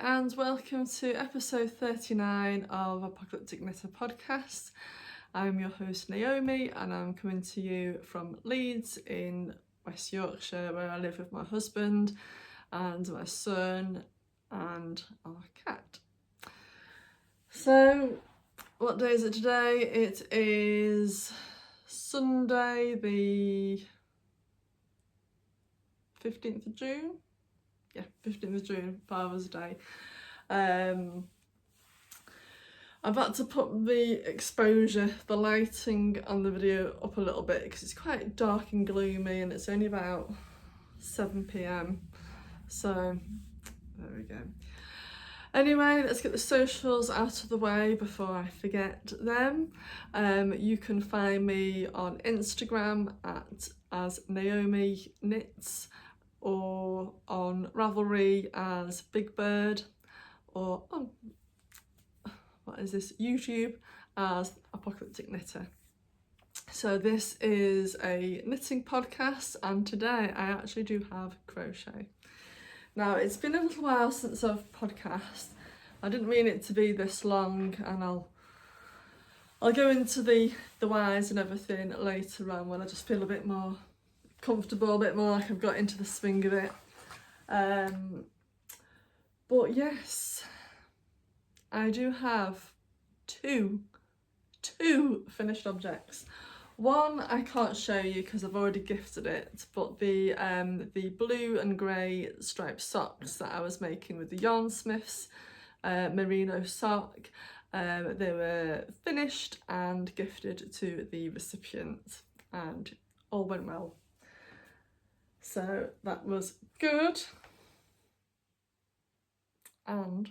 and welcome to episode 39 of Apocalyptic Knitter podcast. I'm your host Naomi and I'm coming to you from Leeds in West Yorkshire, where I live with my husband and my son and our cat. So what day is it today? It is Sunday the 15th of June. Yeah, 15th of June, Father's Day. I've had to put the exposure, the lighting on the video up a little bit because it's quite dark and gloomy and it's only about 7 p.m. So there we go. Anyway, let's get the socials out of the way before I forget them. You can find me on Instagram as Naomi Knits, or on Ravelry as Big Bird, or on YouTube as Apocalyptic Knitter. So this is a knitting podcast, and today I actually do have crochet. Now it's been a little while since I've podcast. I didn't mean it to be this long, and I'll go into the whys and everything later on when I just feel a bit more comfortable, a bit more like I've got into the swing of it. But yes, I do have two finished objects. One I can't show you because I've already gifted it, but the blue and grey striped socks that I was making with the Yarnsmiths merino sock, they were finished and gifted to the recipient, and all went well. So that was good. And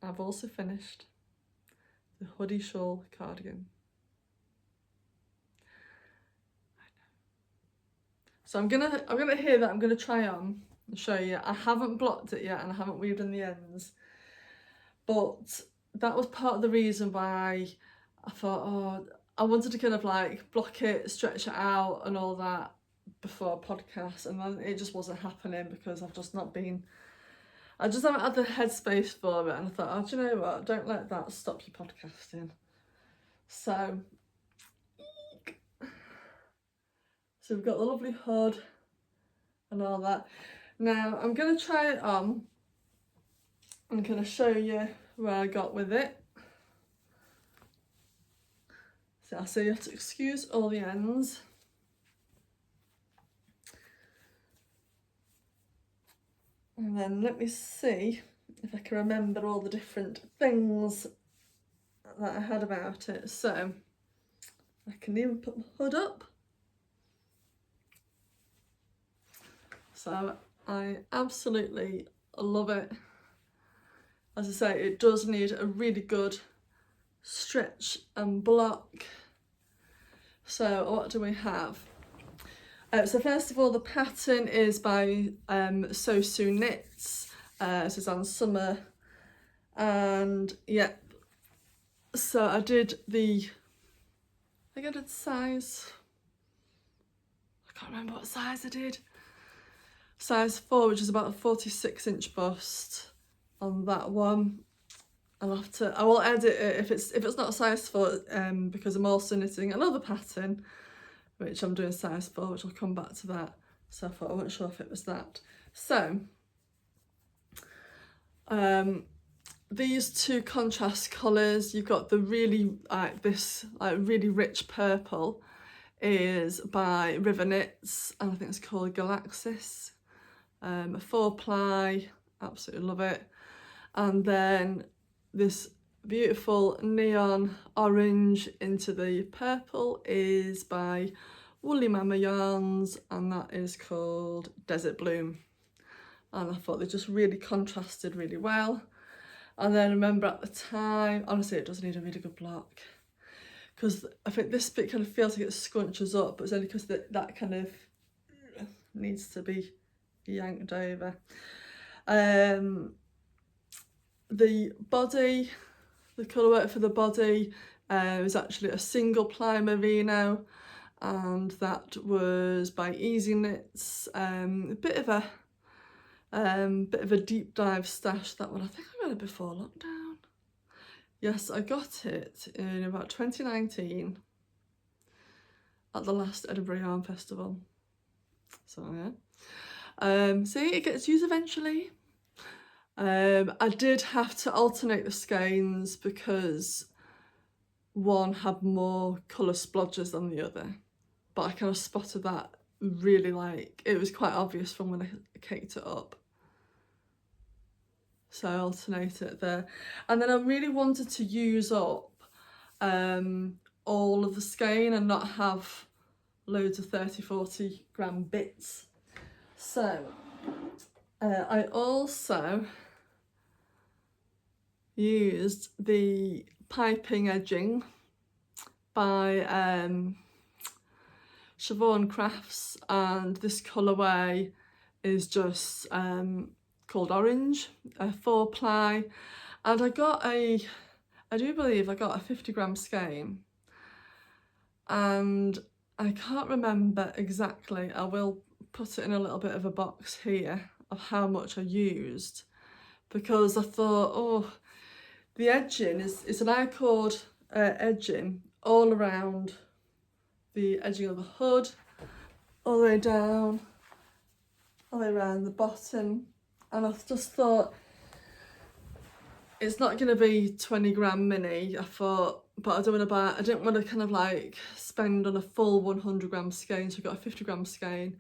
I've also finished the Hoodie Shawl cardigan. So I'm gonna hear that I'm gonna try on and show you. I haven't blocked it yet and I haven't weaved in the ends, but that was part of the reason why I thought, oh, I wanted to kind of like block it, stretch it out and all that before a podcast, and then it just wasn't happening because I just haven't had the headspace for it, and I thought, oh, do you know what, don't let that stop you podcasting. So we've got the lovely hood and all that. Now I'm going to try it on. I'm going to show you where I got with it. So you have to excuse all the ends. And then let me see if I can remember all the different things that I had about it. So I can even put the hood up. So I absolutely love it. As I say, it does need a really good stretch and block. So what do we have? So first of all, the pattern is by So Sue Knits. This is on Summer, and yeah. So I did I think I did size. I can't remember what size I did. Size 4, which is about a 46-inch bust on that one. I will edit it if it's not size 4, because I'm also knitting another pattern, which I'm doing size 4, which I'll come back to that. So I thought I wasn't sure if it was that. So these two contrast colours, you've got the really really rich purple is by River Knits, and I think it's called Galaxis. 4-ply, absolutely love it. And then this beautiful neon orange into the purple is by Woolly Mama Yarns, and that is called Desert Bloom. And I thought they just really contrasted really well. And then remember at the time, honestly it does need a really good block, because I think this bit kind of feels like it scrunches up, but it's only because that kind of needs to be yanked over. The body, the colour work for the body is actually a single ply merino, and that was by Easy Knits. A bit of a Bit of a deep dive stash, that one. I think I got it before lockdown. Yes, I got it in about 2019 at the last Edinburgh Yarn Festival. So yeah. See, it gets used eventually. I did have to alternate the skeins because one had more colour splodges than the other, but I kind of spotted that really, like, it was quite obvious from when I caked it up. So I alternate it there. And then I really wanted to use up all of the skein and not have loads of 30-40 gram bits. So I also used the piping edging by Siobhan Crafts, and this colourway is just called Orange, a 4-ply, and I do believe I got a 50 gram skein, and I can't remember exactly. I will put it in a little bit of a box here of how much I used, because I thought, oh, the edging is an I-cord edging all around the edging of the hood, all the way down, all the way around the bottom, and I just thought it's not going to be 20 gram mini. I thought, but I didn't want to kind of like spend on a full 100 gram skein, so I got a 50 gram skein,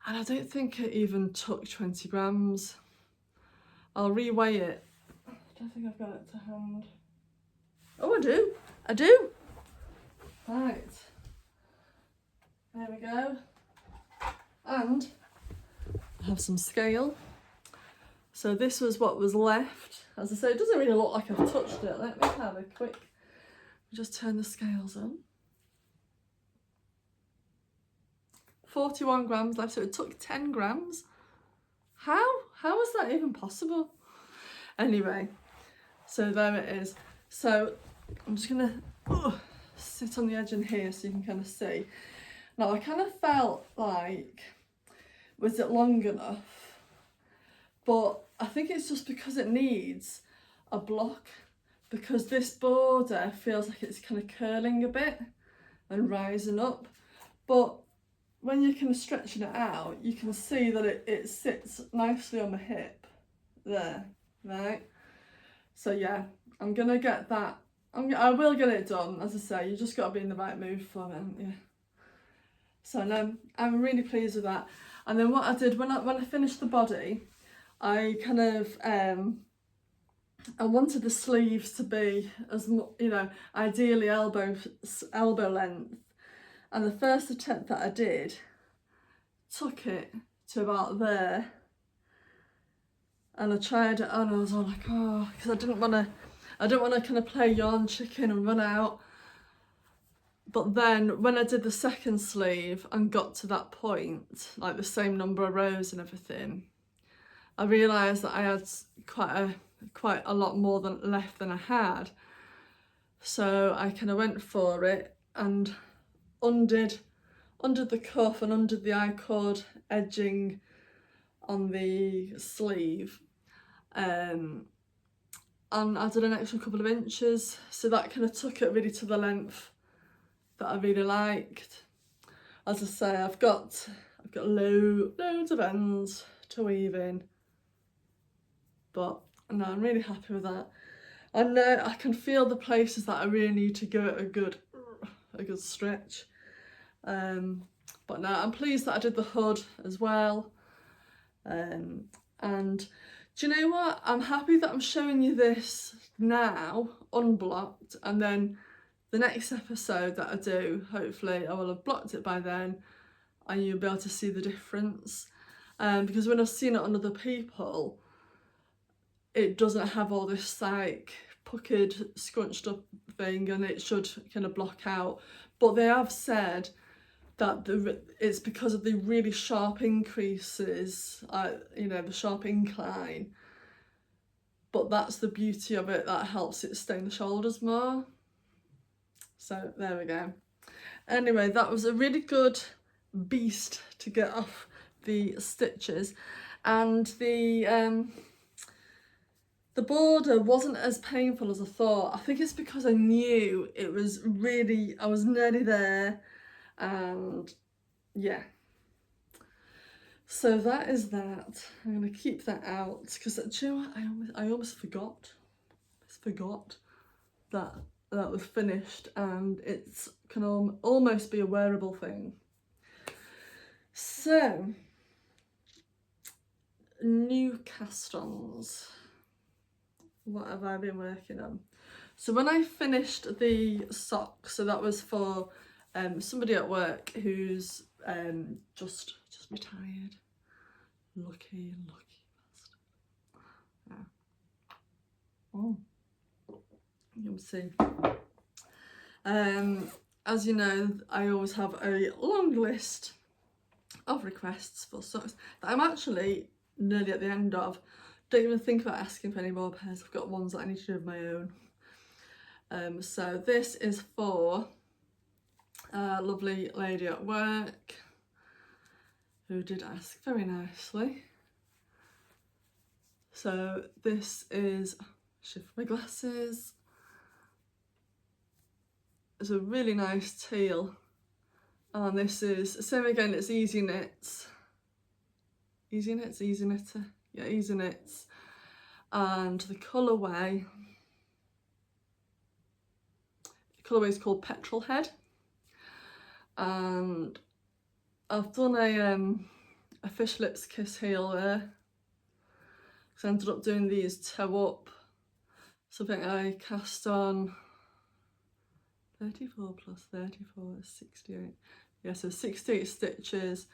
and I don't think it even took 20 grams. I'll reweigh it. I don't think I've got it to hand. Oh, I do. Right, there we go. And I have some scale. So this was what was left. As I say, it doesn't really look like I've touched it. Let me have a quick, just turn the scales on. 41 grams left, so it took 10 grams. How is that even possible? Anyway, so there it is. So I'm just gonna sit on the edge in here so you can kind of see. Now I kind of felt like, was it long enough? But I think it's just because it needs a block, because this border feels like it's kind of curling a bit and rising up. But when you're kind of stretching it out, you can see that it sits nicely on my hip there, right? So yeah, I'm gonna get that. I will get it done. As I say, you just got to be in the right mood for it, haven't you? So no, I'm really pleased with that. And then what I did when I finished the body, I kind of I wanted the sleeves to be as ideally elbow length. And the first attempt that I did took it to about there. And I tried it on, and I was all like, oh, because I didn't want to kind of play yarn chicken and run out. But then when I did the second sleeve and got to that point, like the same number of rows and everything, I realised that I had quite a lot more left than I had. So I kind of went for it and undid the cuff and undid the I-cord edging on the sleeve, and added an extra couple of inches, so that kind of took it really to the length that I really liked. As I say, I've got loads of ends to weave in, but no, I'm really happy with that. I know I can feel the places that I really need to give it a good stretch. But no, I'm pleased that I did the hood as well. And do you know what? I'm happy that I'm showing you this now, unblocked, and then the next episode that I do, hopefully I will have blocked it by then and you'll be able to see the difference. Because when I've seen it on other people, it doesn't have all this like puckered, scrunched up thing, and it should kind of block out. But they have said that it's because of the really sharp increases, the sharp incline. But that's the beauty of it, that helps it stay in the shoulders more. So there we go. Anyway, that was a really good beast to get off the stitches, and the border wasn't as painful as I thought. I think it's because I knew it was really, I was nearly there, and yeah. So that is that. I'm going to keep that out because, do you know what? I almost forgot. That that was finished, and it's can almost be a wearable thing. So, new cast-ons. What have I been working on? So when I finished the sock, so that was for somebody at work who's just retired. Lucky bastard. Yeah. Oh, you'll see. As you know, I always have a long list of requests for socks that I'm actually nearly at the end of. Don't even think about asking for any more pairs. I've got ones that I need to do of my own. So this is for a lovely lady at work who did ask very nicely. So this is, shift my glasses. It's a really nice teal, and this is same again. It's easy knits, easy knitter, yeah, easy knits, and the colourway is called Petrol Head, and I've done a fish lips kiss heel there. So I ended up doing these toe up. So I think I cast on 34 plus 34 is 68. Yeah, so 68 stitches,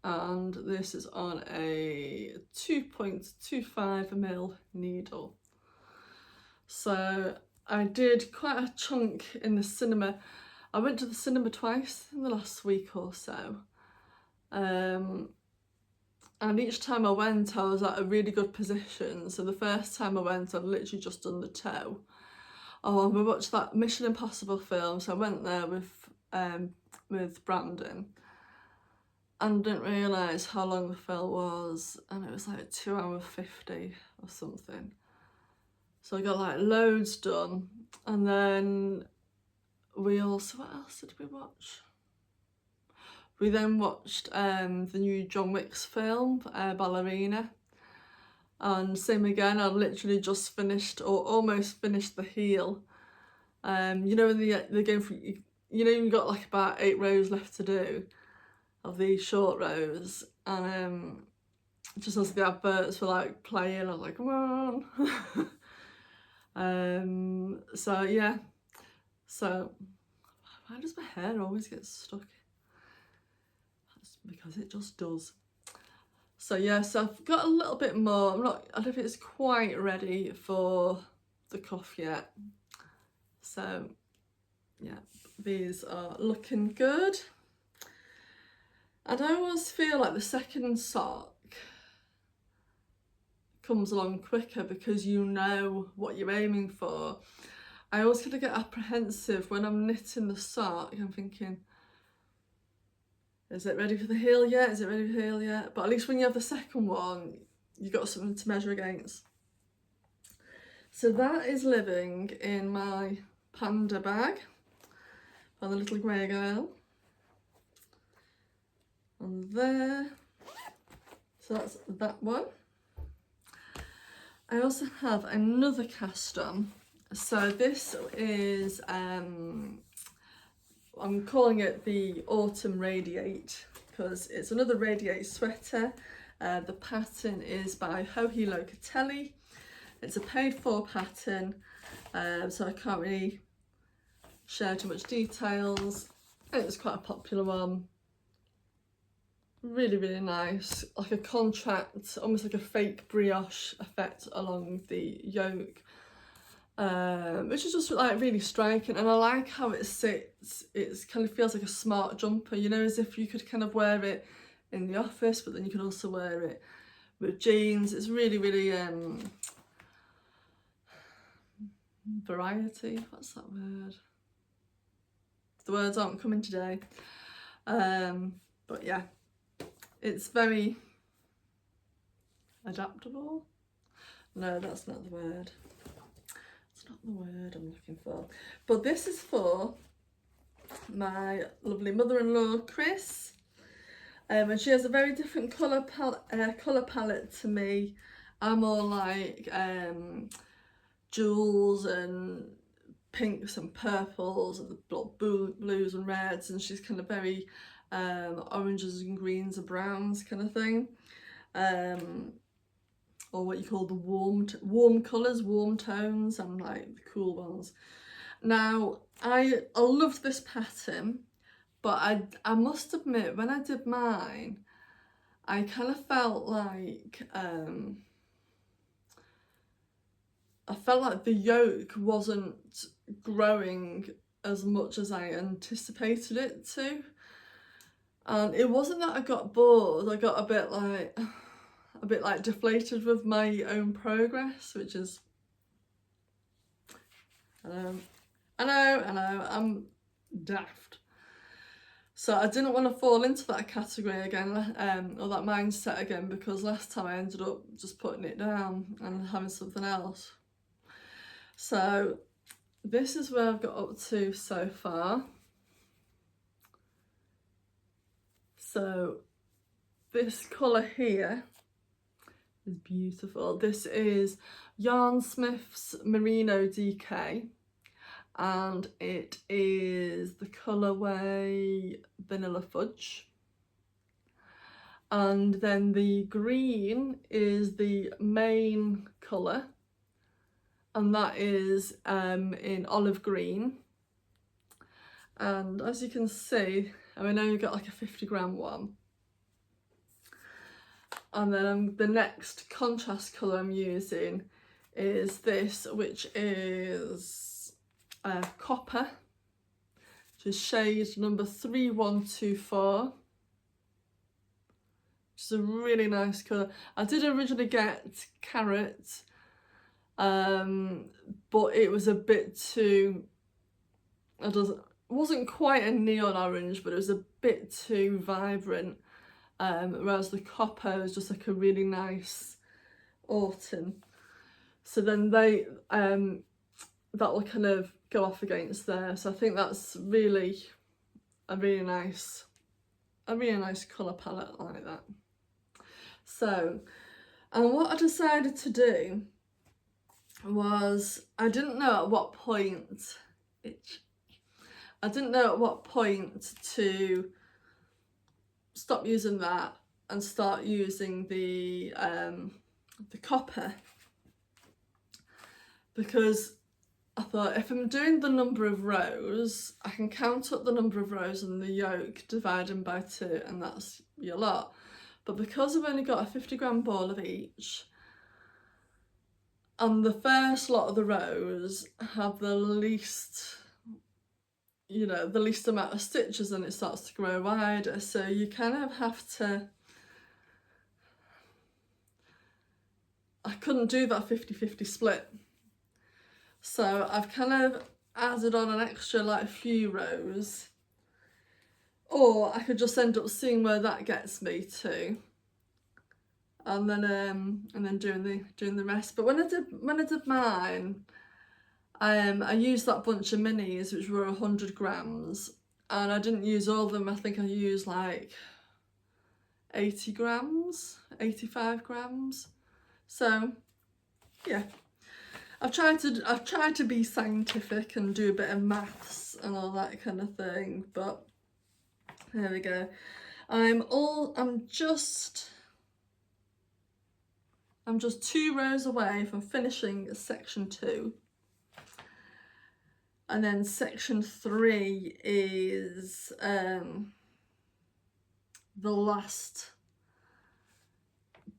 and this is on a 2.25mm needle. So I did quite a chunk in the cinema. I went to the cinema twice in the last week or so. And each time I went, I was at a really good position. So the first time I went, I'd literally just done the toe. Oh, and we watched that Mission Impossible film, so I went there with Brandon, and didn't realise how long the film was, and it was like 2 hours 50 or something. So I got like loads done, and then we also, what else did we watch? We then watched the new John Wick's film, Ballerina. And same again, I literally just finished or almost finished the heel. You know, when they go for, you know, you've got like about 8 rows left to do of these short rows, and just as the adverts were like playing, I was like, come on. So yeah, so why does my hair always get stuck? That's because it just does. So yeah, so I've got a little bit more. I don't know if it's quite ready for the cuff yet. So yeah, these are looking good. And I always feel like the second sock comes along quicker because you know what you're aiming for. I always kind of get apprehensive when I'm knitting the sock. I'm thinking, is it ready for the heel yet? Is it ready for the heel yet? But at least when you have the second one, you've got something to measure against. So that is living in my panda bag for the little grey girl. And there. So that's that one. I also have another cast on. So this is, I'm calling it the Autumn Radiate because it's another Radiate sweater. The pattern is by Hoodie Shawl FO. It's a paid for pattern, so I can't really share too much details. It's quite a popular one. Really, really nice, like a contract, almost like a fake brioche effect along the yoke, which is just like really striking. And I like how it sits. It kind of feels like a smart jumper, you know, as if you could kind of wear it in the office, but then you can also wear it with jeans. It's really, really variety. What's that word? The words aren't coming today. But yeah. it's very adaptable. No, that's not the word. It's not the word I'm looking for. But this is for my lovely mother-in-law, Chris. And she has a very different colour palette to me. I'm all like jewels and pinks and purples and blues and reds, and she's kind of very oranges and greens and browns kind of thing. Or what you call the warm colours, warm tones, and like the cool ones. Now, I loved this pattern, but I must admit, when I did mine, I kind of felt like the yoke wasn't growing as much as I anticipated it to. And it wasn't that I got bored, I got a bit like deflated with my own progress, which is, I know, I'm daft. So I didn't want to fall into that category again, or that mindset again, because last time I ended up just putting it down and having something else. So this is where I've got up to so far. So this colour here is beautiful. This is Yarnsmith's Merino DK, and it is the colourway Vanilla Fudge. And then the green is the main colour, and that is in olive green. And as you can see, I know you've got like a 50-gram one. And then the next contrast colour I'm using is this, which is copper, which is shade number 3124, which is a really nice colour. I did originally get carrot, but it was a bit too, it wasn't quite a neon orange, but it was a bit too vibrant. Whereas the copper is just like a really nice autumn. So then they that will kind of go off against there. So I think that's really a really nice colour palette like that. So, and what I decided to do was, I didn't know at what point to stop using that and start using the copper, because I thought, if I'm doing the number of rows, I can count up the number of rows in the yoke, dividing by 2, and that's your lot. But because I've only got a 50-gram ball of each, and the first lot of the rows have the least, the least amount of stitches, and it starts to grow wider, so you kind of have to, I couldn't do that 50-50 split, so I've kind of added on an extra like few rows, or I could just end up seeing where that gets me to, and then doing the rest. But when I did mine, I used that bunch of minis, which were 100 grams, and I didn't use all of them. I think I used like 80 grams, 85 grams. So yeah, I've tried to be scientific and do a bit of maths and all that kind of thing, but there we go. I'm just 2 rows away from finishing section 2. And then section 3 is the last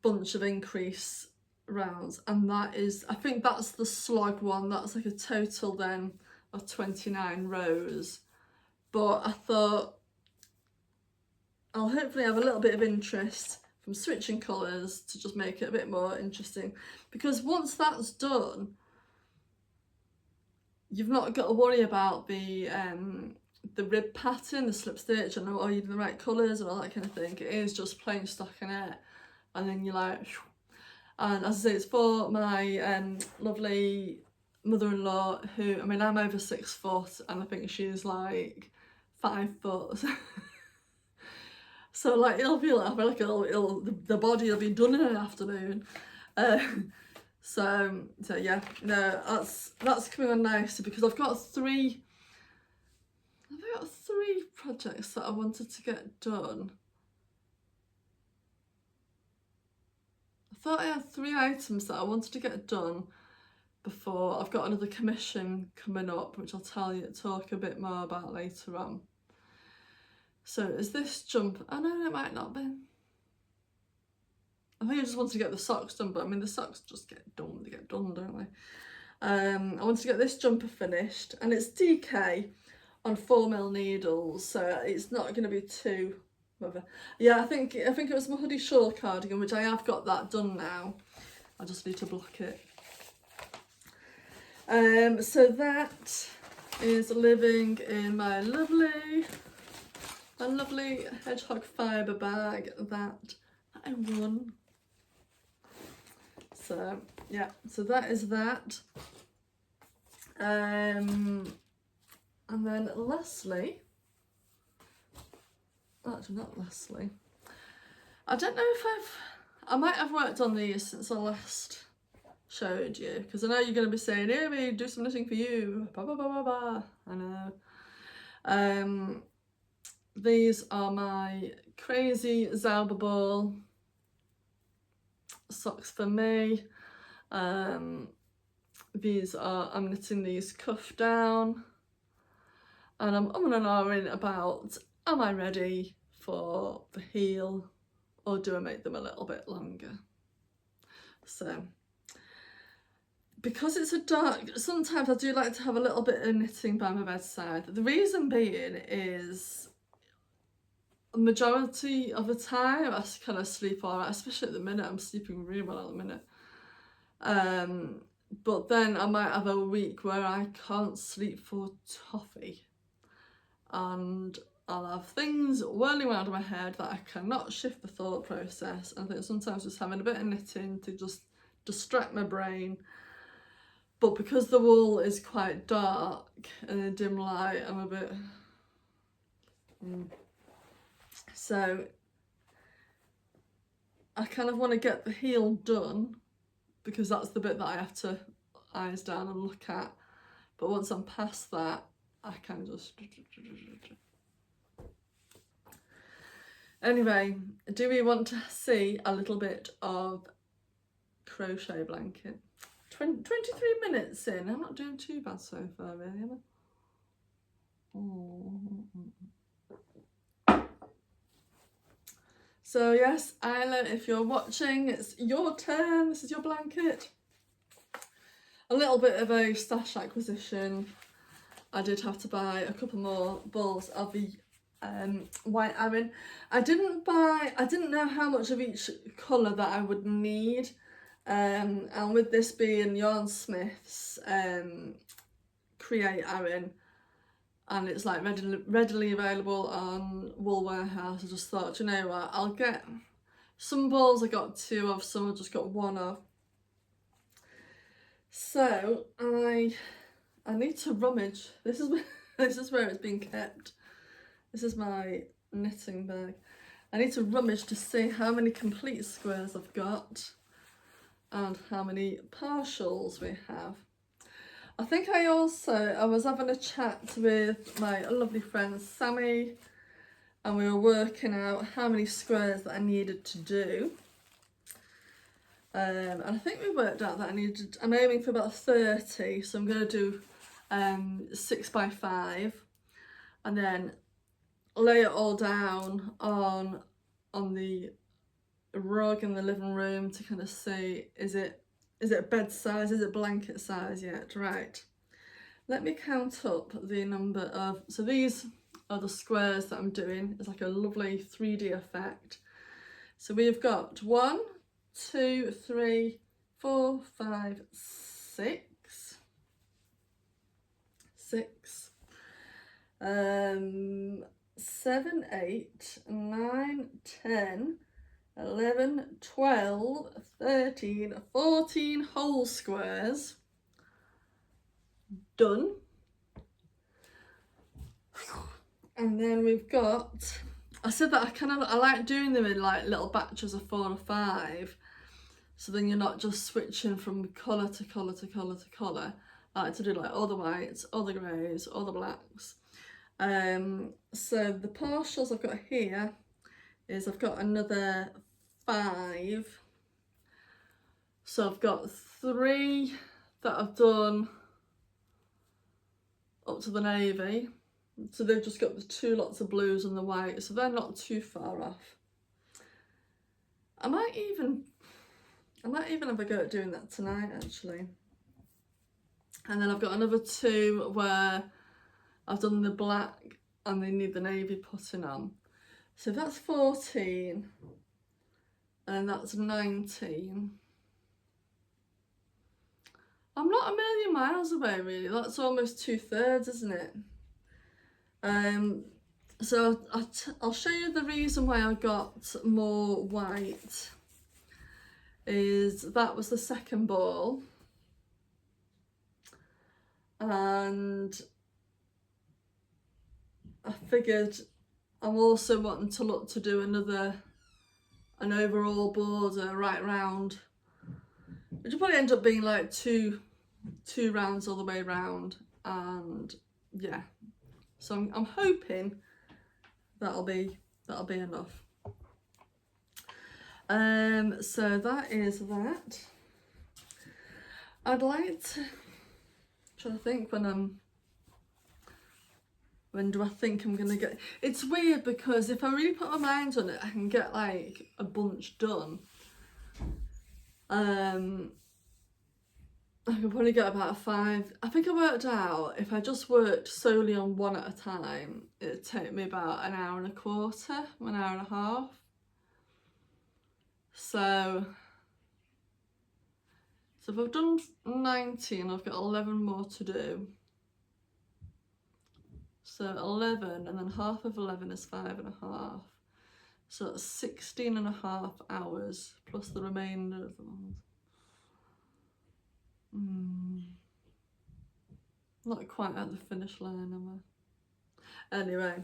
bunch of increase rounds, and that is, I think that's the slog one. That's like a total then of 29 rows. But I thought I'll hopefully have a little bit of interest from switching colours to just make it a bit more interesting, because once that's done, you've not got to worry about the the rib pattern, the slip stitch, and are you doing the right colours and all that kind of thing. It is just plain stockinette, and then you're like, whew. And as I say, it's for my lovely mother-in-law who, I mean, I'm over 6 foot and I think she's like 5 foot. So like it'll be like, I feel like the body will be done in an afternoon. So yeah, no, that's coming on nicely because I've got three projects that I wanted to get done. I thought I had 3 items that I wanted to get done before. I've got another commission coming up, which I'll talk a bit more about later on. So is this jumper? I know it might not be. I think I just wanted to get the socks done, but I mean the socks just get done, they get done, don't they? I wanted to get this jumper finished, and it's DK on 4mm needles, so it's not going to be too whatever. Yeah, I think it was my Hoodie Shawl cardigan, which I have got that done now. I just need to block it. So that is living in my lovely hedgehog fibre bag that I won. So yeah, so that is that. And then Leslie, actually not Leslie, I don't know if I might have worked on these since I last showed you, because I know you're going to be saying, "Here, me, do some knitting for you." Blah, blah, blah, blah, blah. I know. These are my crazy Zauber Ball socks for me. These are, I'm knitting these cuff down, and I'm umming and ahhing about, am I ready for the heel, or do I make them a little bit longer? So because it's a dark, sometimes I do like to have a little bit of knitting by my bedside. The reason being is a majority of the time I kind of sleep all right, especially at the minute. I'm sleeping really well at the minute. But then I might have a week where I can't sleep for toffee, and I'll have things whirling around in my head that I cannot shift the thought process. And I think sometimes just having a bit of knitting to just distract my brain. But because the wool is quite dark and in dim light, I'm a bit... So I kind of want to get the heel done, because that's the bit that I have to eyes down and look at. But once I'm past that, I can just... Anyway, do we want to see a little bit of crochet blanket? 23 minutes in. I'm not doing too bad so far, really, am I? So yes, Isla, if you're watching, it's your turn. This is your blanket. A little bit of a stash acquisition. I did have to buy a couple more balls of the white Aran. I didn't know how much of each colour that I would need. And with this being Yarn Smith's Create Aran, and it's like readily available on Wool Warehouse, I just thought, you know what, I'll get some balls. I got 2 of, some I just got 1 of. So I need to rummage. This is where it's being kept. This is my knitting bag. I need to rummage to see how many complete squares I've got and how many partials we have. I think I was having a chat with my lovely friend Sammy, and we were working out how many squares that I needed to do. And I think we worked out that I'm aiming for about 30, so I'm going to do 6x5, and then lay it all down on the rug in the living room to kind of see, is it bed size, is it blanket size yet? Right, let me count up the number of, so these are the squares that I'm doing. It's like a lovely 3D effect. So we've got 1, 2, 3, 4, 5, 6. 7, 8, 9, 10, 11, 12, 13, 14 whole squares done. And then we've got, I said that I like doing them in like little batches of 4 or 5, so then you're not just switching from colour to colour to colour to colour. I like to do like all the whites, all the greys, all the blacks. So the partials I've got here is I've got another 5. So I've got 3 that I've done up to the navy. So they've just got the 2 lots of blues and the white, so they're not too far off. I might even have a go at doing that tonight actually. And then I've got another 2 where I've done the black and they need the navy putting on. So that's 14 and that's 19. I'm not a million miles away really, that's almost 2/3, isn't it? So I'll show you the reason why I got more white. Is that was the second ball, and I figured I'm also wanting to look to do an overall border right round, which will probably end up being like two rounds all the way round, and yeah, so I'm hoping that'll be enough. So that is that. I'd like to try to think when do I think I'm gonna get, it's weird because if I really put my mind on it I can get like a bunch done. I could probably get about 5. I think I worked out if I just worked solely on one at a time, it'd take me about an hour and a quarter, 1 hour and a half. So if I've done 19, I've got 11 more to do. So 11, and then half of 11 is 5.5. So that's 16.5 hours plus the remainder of the ones. Not quite at the finish line, am I? Anyway,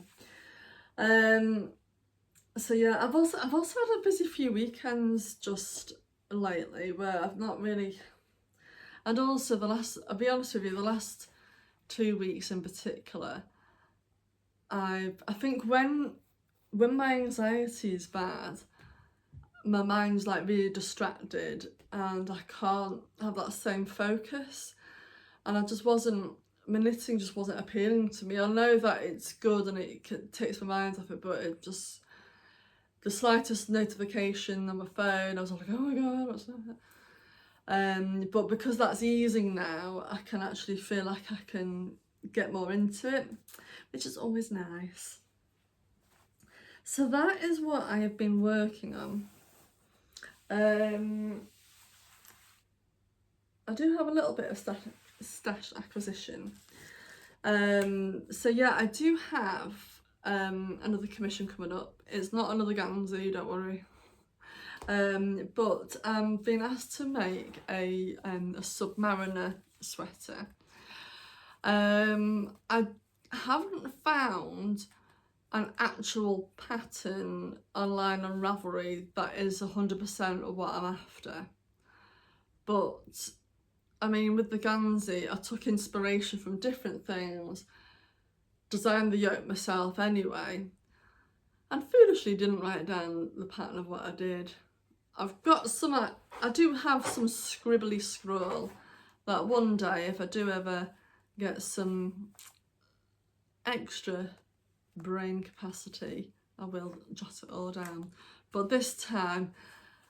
so yeah, I've also had a busy few weekends just lately where I've not really, and also I'll be honest with you, the last 2 weeks in particular, I think when my anxiety is bad, my mind's like really distracted and I can't have that same focus, and my knitting just wasn't appealing to me. I know that it's good and it takes my mind off it, but it just, the slightest notification on my phone, I was like, oh my god, what's that? But because that's easing now, I can actually feel like I can get more into it, which is always nice. So that is what I have been working on. I do have a little bit of stash acquisition. So yeah, I do have another commission coming up. It's not another Gansey, don't worry. But I'm being asked to make a Submariner sweater. I haven't found an actual pattern online on Ravelry that is 100% of what I'm after, but I mean, with the Gansey, I took inspiration from different things, designed the yoke myself anyway, and foolishly didn't write down the pattern of what I did. I've got some, I do have some scribbly scroll that one day, if I do ever get some extra brain capacity, I will jot it all down. But this time,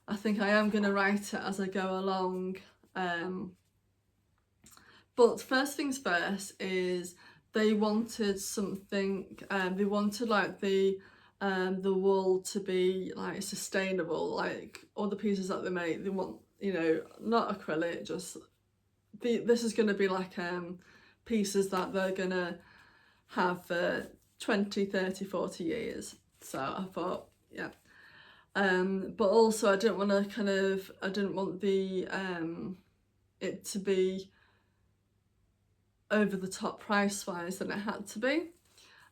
I think I am going to write it as I go along. But first things first is they wanted something, they wanted like the wool to be like sustainable, like all the pieces that they make, they want, you know, not acrylic, just this is going to be like pieces that they're going to have for 20, 30, 40 years. So I thought, yeah. But also I didn't want the it to be over the top price wise than it had to be.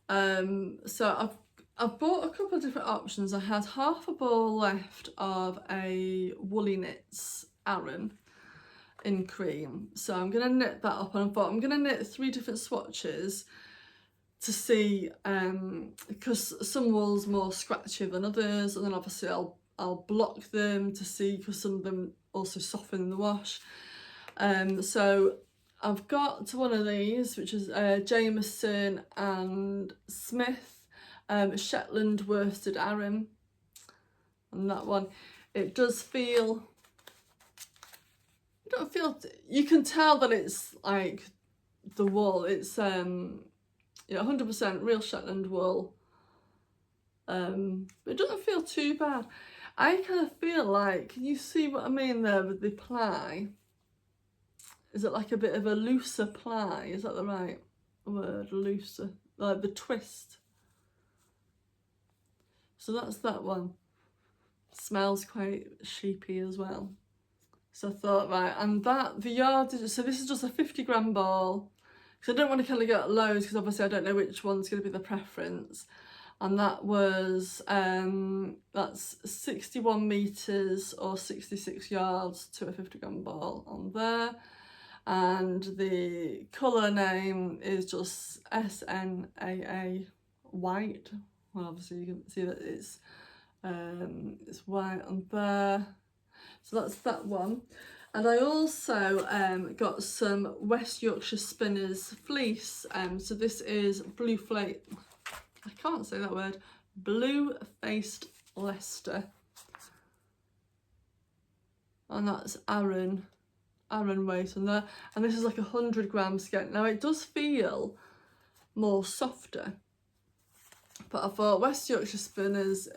So I've bought a couple of different options. I had half a ball left of a woolly knits Aran in cream, so I'm gonna knit that up, and I thought I'm gonna knit 3 different swatches to see, because some wool's more scratchy than others, and then obviously I'll block them to see, because some of them also soften in the wash. So I've got one of these, which is Jameson and Smith Shetland worsted Aran, and that one, it does feel, you can tell that it's like the wool, it's 100% real Shetland wool, but it doesn't feel too bad. I kind of feel like, can you see what I mean there with the ply? Is it like a bit of a looser ply? Is that the right word? Looser, like the twist. So that's that one. Smells quite sheepy as well. So I thought, right, and that, the yardage, so this is just a 50-gram ball, because I don't want to kind of get loads, because obviously I don't know which one's going to be the preference. And that was, that's 61 metres or 66 yards to a 50-gram ball on there. And the colour name is just SNAA white. Well, obviously you can see that it's white on there. So that's that one. And I also got some West Yorkshire Spinners fleece. So this is Blue Flake, I can't say that word, Blue Faced Leicester. And that's Aran weight on there. And this is like 100 grams skein. Now it does feel more softer, but I thought West Yorkshire Spinners,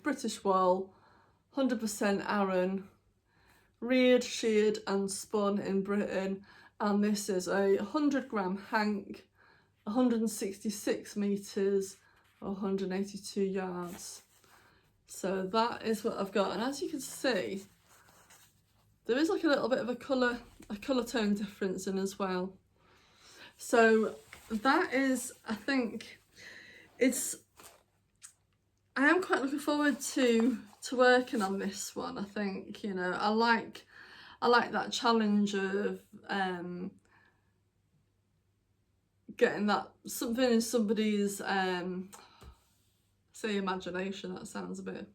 British wool, 100% Aran, reared, sheared and spun in Britain, and this is a 100-gram hank, 166 metres or 182 yards. So that is what I've got, and as you can see, there is like a little bit of a colour tone difference in as well. So that is, I think, I am quite looking forward to working on this one. I think, you know, I like that challenge of getting that something in somebody's say imagination. That sounds a bit,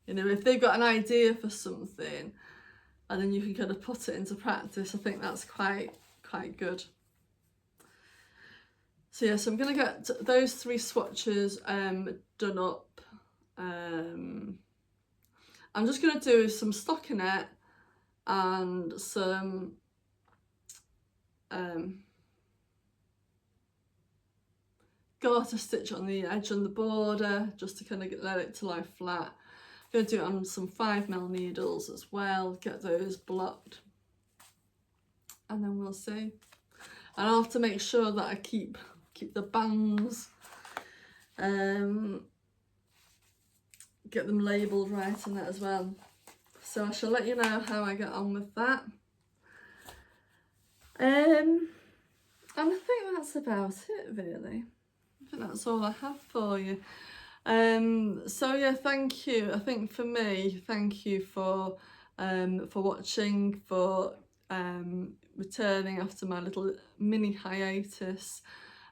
you know, if they've got an idea for something and then you can kind of put it into practice, I think that's quite good. So yeah, so I'm gonna get those 3 swatches done up. I'm just going to do some stockinette and some garter stitch on the edge and the border, just to kind of let it to lie flat. I'm going to do it on some 5mm needles as well, get those blocked, and then we'll see. And I'll have to make sure that I keep the bands, get them labelled right and that as well. So I shall let you know how I get on with that. And I think that's about it really. I think that's all I have for you. So yeah, thank you. I think for me, thank you for watching, for returning after my little mini hiatus,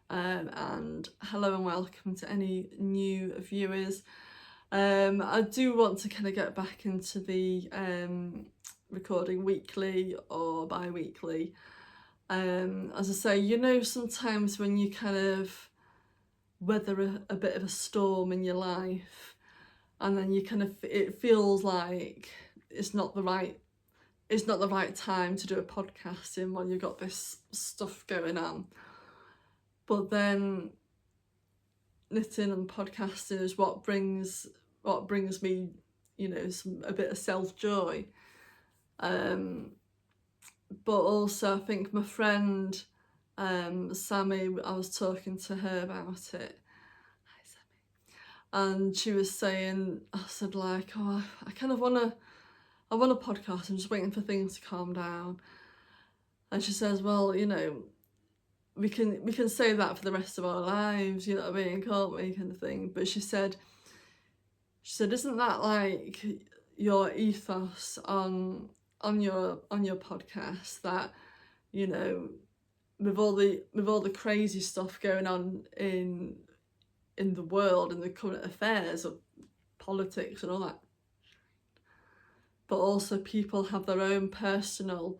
and hello and welcome to any new viewers. I do want to kind of get back into the recording weekly or bi-weekly. As I say, you know, sometimes when you kind of weather a bit of a storm in your life, and then you kind of, it feels like it's not the right time to do a podcasting when you've got this stuff going on. But then knitting and podcasting is what brings me, you know, a bit of self-joy. But also I think my friend Sammy, I was talking to her about it. Hi, Sammy. And she was saying, I said like, oh, I kind of want a podcast, I'm just waiting for things to calm down. And she says, well, you know, we can say that for the rest of our lives, you know what I mean, can't we, kind of thing. But she said, isn't that like your ethos on your podcast, that, you know, with all the crazy stuff going on in the world and the current affairs of politics and all that, but also people have their own personal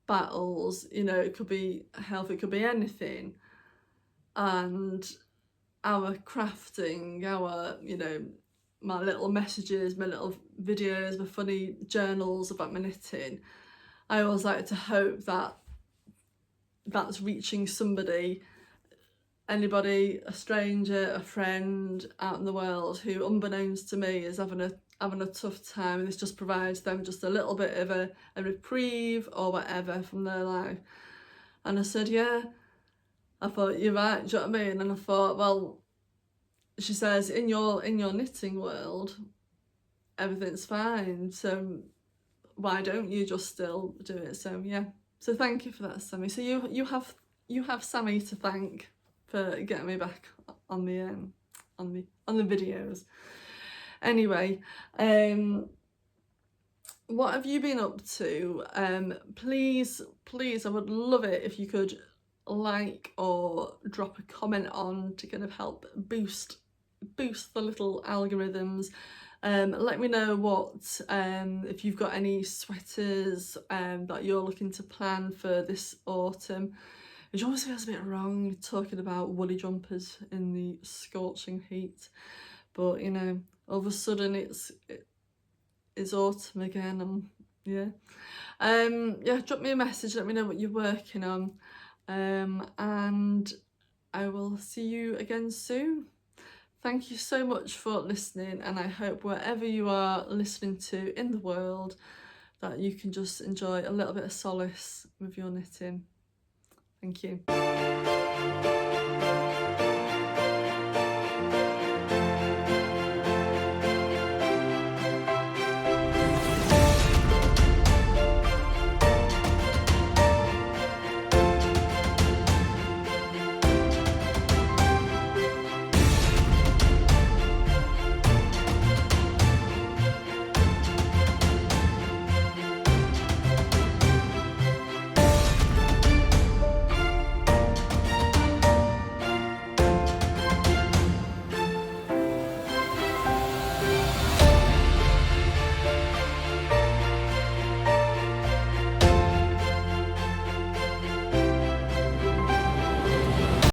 battles, you know, it could be health, it could be anything, and our crafting, our, you know, my little messages, my little videos, my funny journals about my knitting, I always like to hope that that's reaching somebody, anybody, a stranger, a friend out in the world who, unbeknownst to me, is having a tough time, and this just provides them just a little bit of a reprieve or whatever from their life. And I said, yeah, I thought, you're right, do you know what I mean? And I thought, well, she says, in your knitting world, everything's fine, so why don't you just still do it? So yeah, so thank you for that, Sammy. So you have Sammy to thank for getting me back on the videos. Anyway, what have you been up to? Please, I would love it if you could like or drop a comment on to kind of help boost the little algorithms. Let me know what, if you've got any sweaters that you're looking to plan for this autumn. It always feels a bit wrong talking about woolly jumpers in the scorching heat, but you know, all of a sudden it's autumn again, and yeah. Yeah, drop me a message, let me know what you're working on, and I will see you again soon. Thank you so much for listening, and I hope wherever you are listening to in the world that you can just enjoy a little bit of solace with your knitting. Thank you.